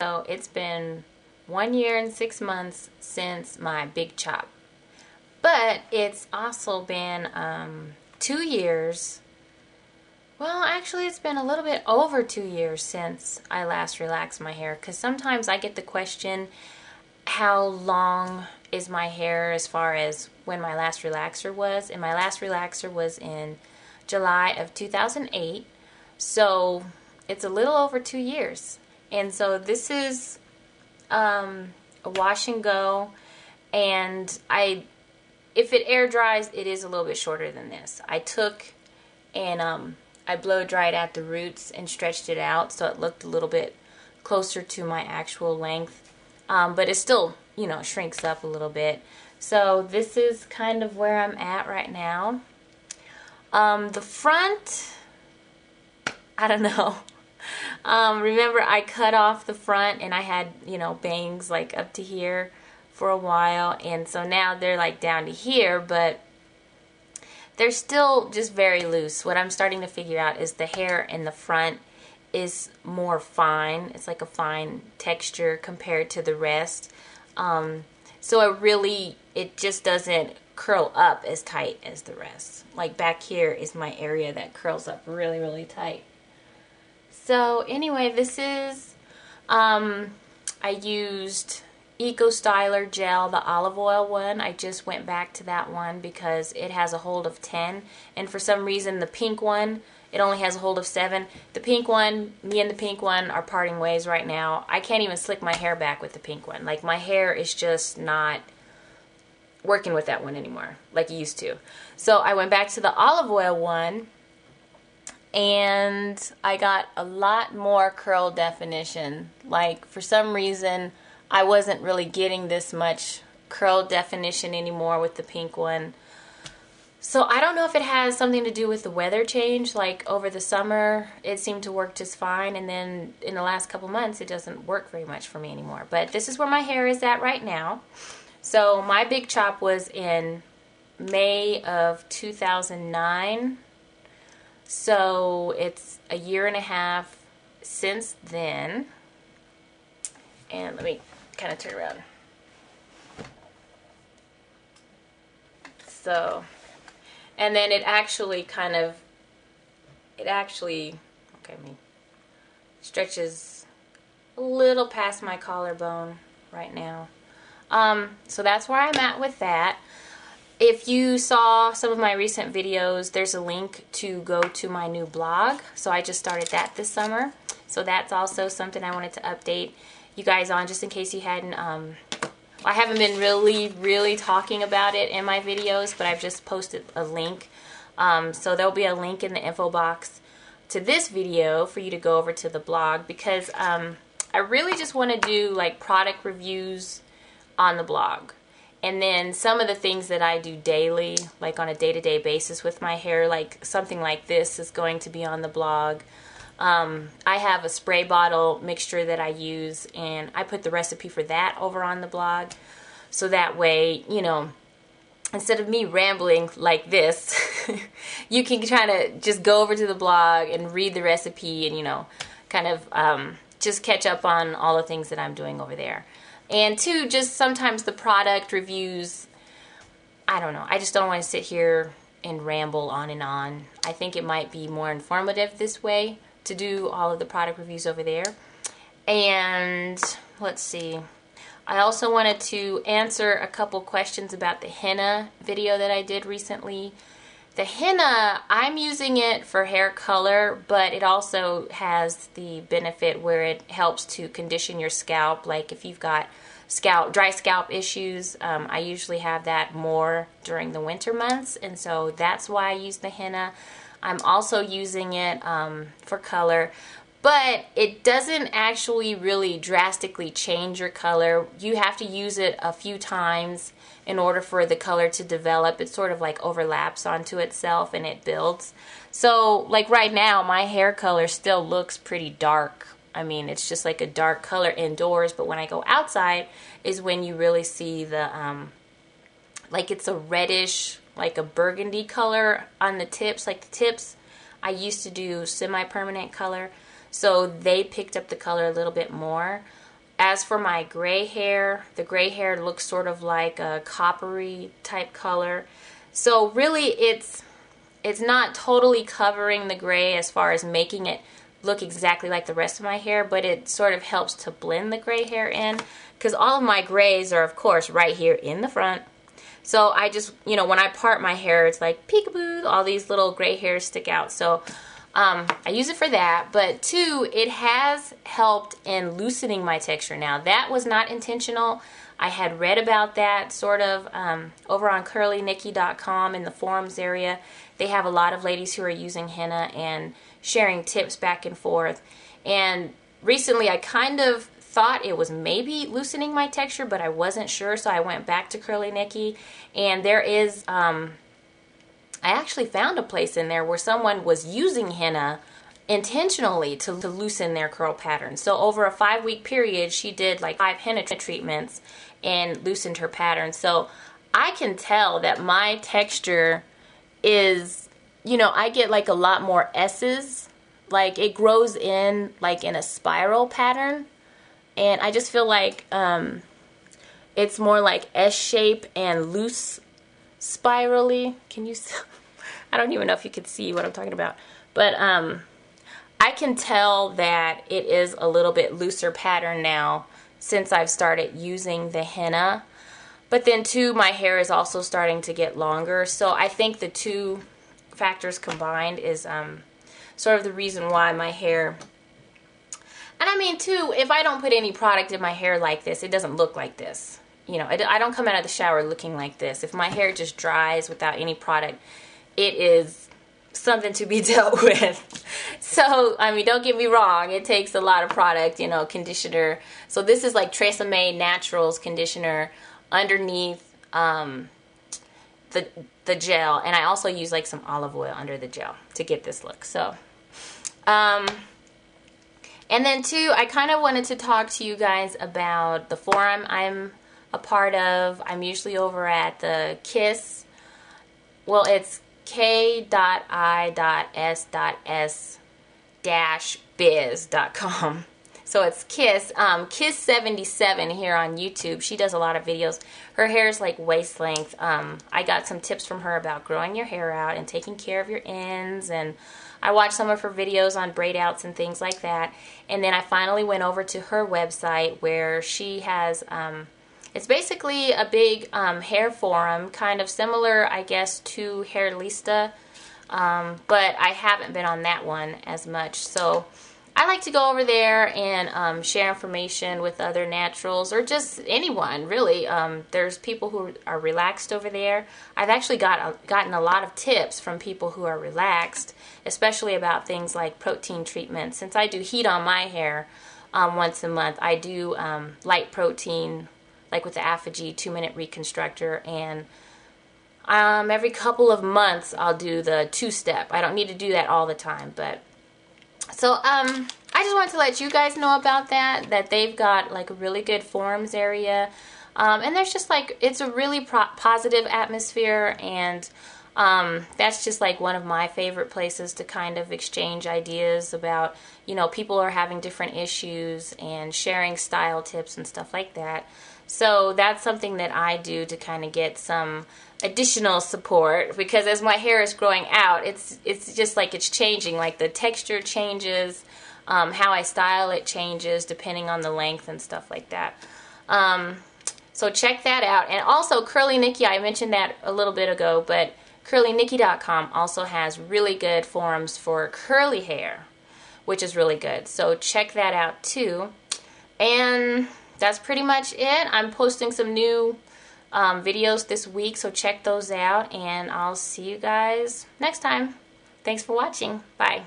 So it's been 1 year and 6 months since my big chop. But it's also been 2 years. Well, actually, it's been a little bit over 2 years since I last relaxed my hair. Because sometimes I get the question, how long is my hair as far as when my last relaxer was? And my last relaxer was in July of 2008. So it's a little over 2 years. And so this is a wash and go. And if it air dries, it is a little bit shorter than this. I took and I blow dried at the roots and stretched it out so it looked a little bit closer to my actual length. But it still, you know, shrinks up a little bit. So this is kind of where I'm at right now. The front, I don't know. Remember I cut off the front and I had, you know, bangs like up to here for a while, and so now they're like down to here, but they're still just very loose. What I'm starting to figure out is the hair in the front is more fine. It's like a fine texture compared to the rest. So it just doesn't curl up as tight as the rest. Like back here is my area that curls up really, really tight. So anyway, this is, I used Eco Styler Gel, the olive oil one. I just went back to that one because it has a hold of 10. And for some reason, the pink one, it only has a hold of 7. The pink one, me and the pink one are parting ways right now. I can't even slick my hair back with the pink one. Like, my hair is just not working with that one anymore like it used to. So I went back to the olive oil one, and I got a lot more curl definition. Like, for some reason, I wasn't really getting this much curl definition anymore with the pink one. So I don't know if it has something to do with the weather change. Like over the summer, it seemed to work just fine. And then in the last couple months, it doesn't work very much for me anymore. But this is where my hair is at right now. So my big chop was in May of 2009. So it's a year and a half since then. And let me kind of turn around. So, and then it actually stretches a little past my collarbone right now. So that's where I'm at with that. If you saw some of my recent videos, there's a link to go to my new blog. So I just started that this summer. So that's also something I wanted to update you guys on, just in case you hadn't. I haven't been really talking about it in my videos, but I've just posted a link. So there'll be a link in the info box to this video for you to go over to the blog, because I really just want to do like product reviews on the blog. And then some of the things that I do daily, like on a day-to-day basis with my hair, like something like this is going to be on the blog. I have a spray bottle mixture that I use, and I put the recipe for that over on the blog. So that way, you know, instead of me rambling like this, you can kind of just go over to the blog and read the recipe and, you know, kind of just catch up on all the things that I'm doing over there. And two, just sometimes the product reviews, I don't know, I just don't want to sit here and ramble on and on. I think it might be more informative this way to do all of the product reviews over there. And let's see, I also wanted to answer a couple questions about the henna video that I did recently. The henna, I'm using it for hair color, but it also has the benefit where it helps to condition your scalp. Like if you've got dry scalp issues, I usually have that more during the winter months, and so that's why I use the henna. I'm also using it for color, but it doesn't actually really drastically change your color. You have to use it a few times in order for the color to develop. It sort of like overlaps onto itself and it builds. So like right now, my hair color still looks pretty dark. I mean, it's just like a dark color indoors, but when I go outside is when you really see the, like it's a reddish, like a burgundy color on the tips. Like the tips, I used to do semi-permanent color, so they picked up the color a little bit more. as for my gray hair, the gray hair looks sort of like a coppery type color. So really it's not totally covering the gray as far as making it look exactly like the rest of my hair, but it sort of helps to blend the gray hair in, because all of my grays are of course right here in the front. So I just, you know, when I part my hair, it's like peekaboo, all these little gray hairs stick out. So I use it for that. But two, it has helped in loosening my texture. Now that was not intentional. I had read about that sort of over on curlynikki.com in the forums area. They have a lot of ladies who are using henna and sharing tips back and forth. And recently I kind of thought it was maybe loosening my texture, but I wasn't sure, so I went back to Curly Nikki, and there is I actually found a place in there where someone was using henna intentionally to loosen their curl pattern. So over a 5-week period, she did like 5 henna treatments and loosened her pattern. So I can tell that my texture is, you know, I get like a lot more S's, like it grows in like in a spiral pattern. And I just feel like it's more like S shape and loose spirally. Can you see? I don't even know if you can see what I'm talking about. But I can tell that it is a little bit looser pattern now since I've started using the henna. But then too, my hair is also starting to get longer. So I think the two factors combined is sort of the reason why my hair... And I mean, too, if I don't put any product in my hair like this, it doesn't look like this. You know, I don't come out of the shower looking like this. If my hair just dries without any product, it is something to be dealt with. So, I mean, don't get me wrong. It takes a lot of product, you know, conditioner. So this is like Tresemme Naturals conditioner underneath the gel. And I also use like some olive oil under the gel to get this look. So, and then too, I kind of wanted to talk to you guys about the forum I'm a part of. I'm usually over at the KISS. Well, it's k.is.s-biz.com. So it's KISS. KISS77 here on YouTube. She does a lot of videos. Her hair is like waist length. I got some tips from her about growing your hair out and taking care of your ends, and I watched some of her videos on braid outs and things like that. And then I finally went over to her website where she has, it's basically a big hair forum, kind of similar, I guess, to Hairlista. But I haven't been on that one as much. So I like to go over there and share information with other naturals, or just anyone, really. There's people who are relaxed over there. I've actually gotten a lot of tips from people who are relaxed, especially about things like protein treatment. Since I do heat on my hair once a month, I do light protein, like with the Apogee 2-minute reconstructor, and every couple of months I'll do the 2-step. I don't need to do that all the time, but so I just wanted to let you guys know about that they've got like a really good forums area, and there's just like, it's a really positive atmosphere, and that's just like one of my favorite places to kind of exchange ideas about, you know, people are having different issues and sharing style tips and stuff like that. So that's something that I do to kind of get some additional support, because as my hair is growing out, it's just like it's changing, like the texture changes, how I style it changes depending on the length and stuff like that. So check that out. And also Curly Nikki, I mentioned that a little bit ago, but curlynikki.com also has really good forums for curly hair, which is really good. So check that out too. And that's pretty much it. I'm posting some new videos this week, so check those out, and I'll see you guys next time. Thanks for watching. Bye.